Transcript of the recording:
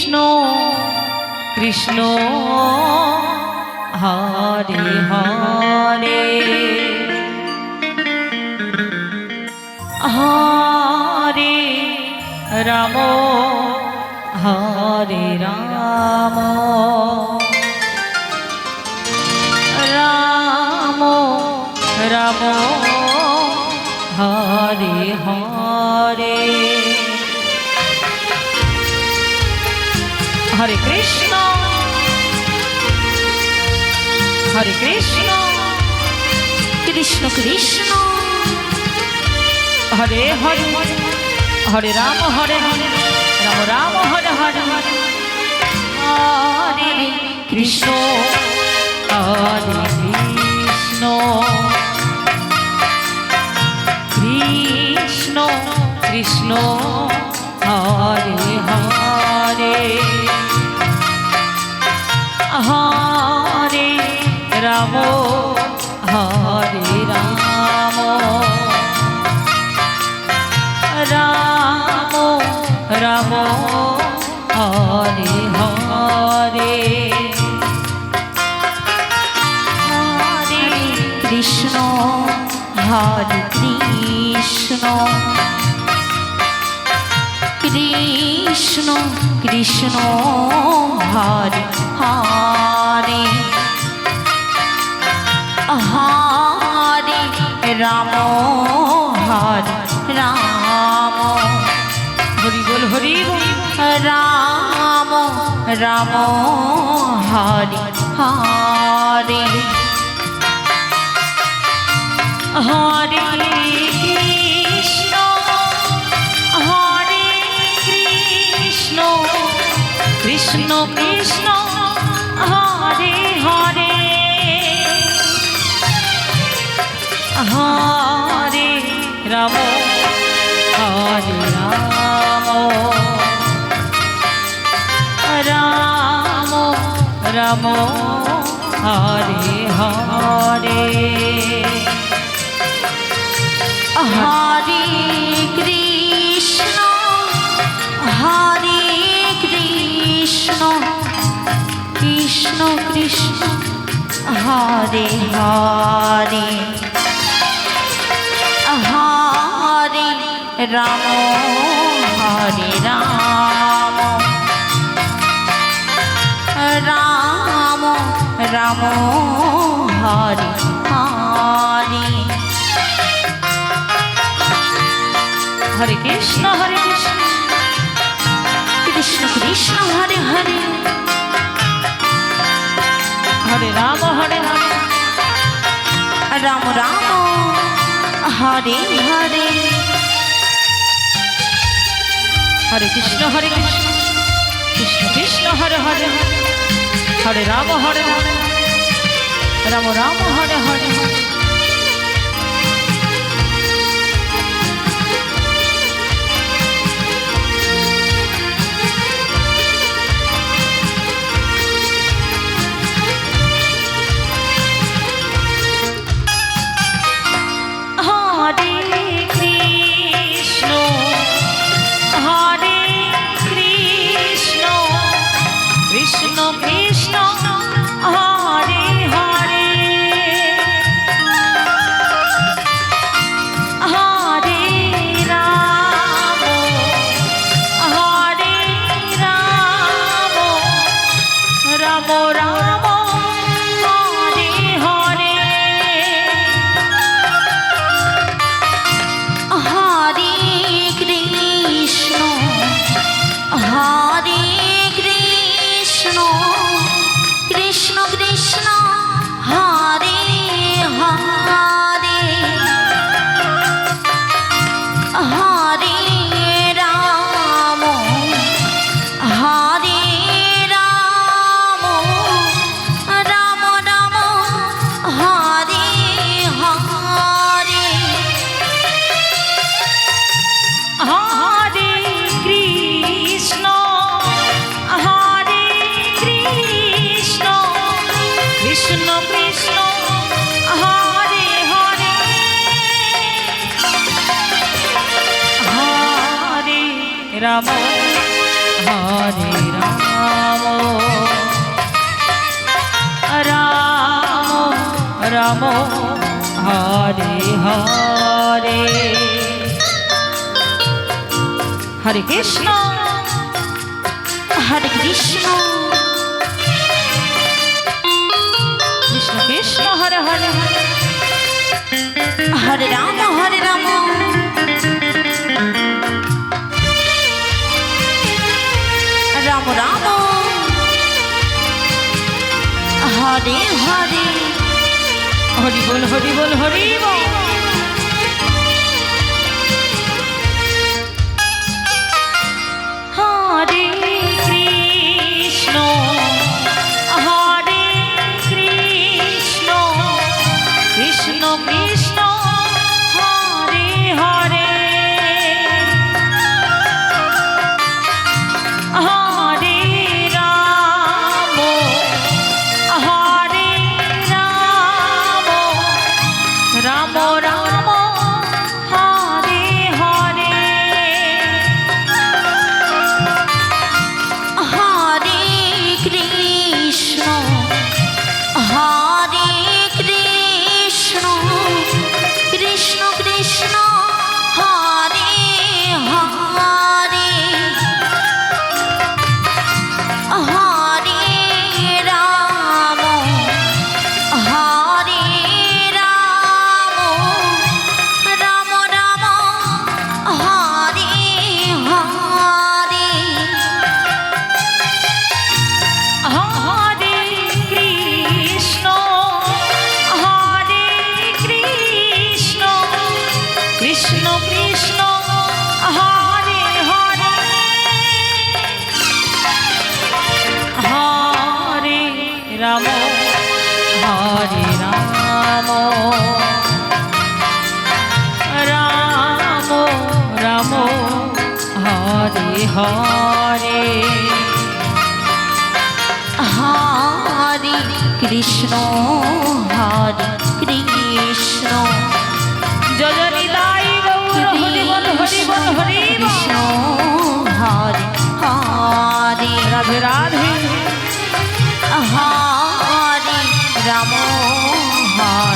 Krishna Krishna Hare Hare Hare Ram হরে Ram Ram Ram Hare Hare Hare Krishna Krishna Krishna Hare Hare Hare Ram Ram Ram Hare Hare Hare Krishna হরে Krishna Krishna Krishna Hare Hare Hare Ram হরে Ram Ram Ram Hare Hare Hare Krishna হরে Krishna Krishna Krishna Hare Hare Hare Ram হরে Ram Hari বল Ram Ram Hare Hare Hare Krishna হরে Krishna Krishna Krishna Hare Hare Hare Ram হরে Ram Ram Ram Hare Hare Hare Krishna Krishna Krishna Hare Hare Hare Ram হরে Ram Ram Ram Hare Hare Hare Krishna Krishna Krishna Hare Hare Hare Ram Ram Ram Hare Hare Hare Krishna Krishna Krishna Hare Hare Hare Ram Ram Ram Hare Hare Krishna Krishna Hare Hare Hare Ram Ram Ram Hare Hare Hare Krishna হরে Krishna Krishna Hare Hare Hare Ram Ram Ram Hare Hare Hare Krishna Krishna Krishna Hare Hare Hare Ram হরে Ram Ram Hare Hare Hare Krishna হরে Krishna Krishna Krishna Hare Hare Hare Ram Ram Ram Hare Hare Hari বল Hari বল Hari বল হরে Krishna হরে Krishna Krishna Krishna Hare Hare Hare Ram হরে Ram Ram Ram Hare Hare Hare Krishna হরে Krishna Krishna Krishna Hare Hare Hare Ram হরে Ram Ram Ram Hare Hare Hare Krishna হরে Krishna Krishna Krishna Hare Hare Hare Ram হরে Ram Ram Ram Hare Hare Hare Krishna হরে Krishna জজনিদাই Gour Hari বল Hari বল Hari বল Krishna Hare Hare Radhe Radhe হরে Ram হরে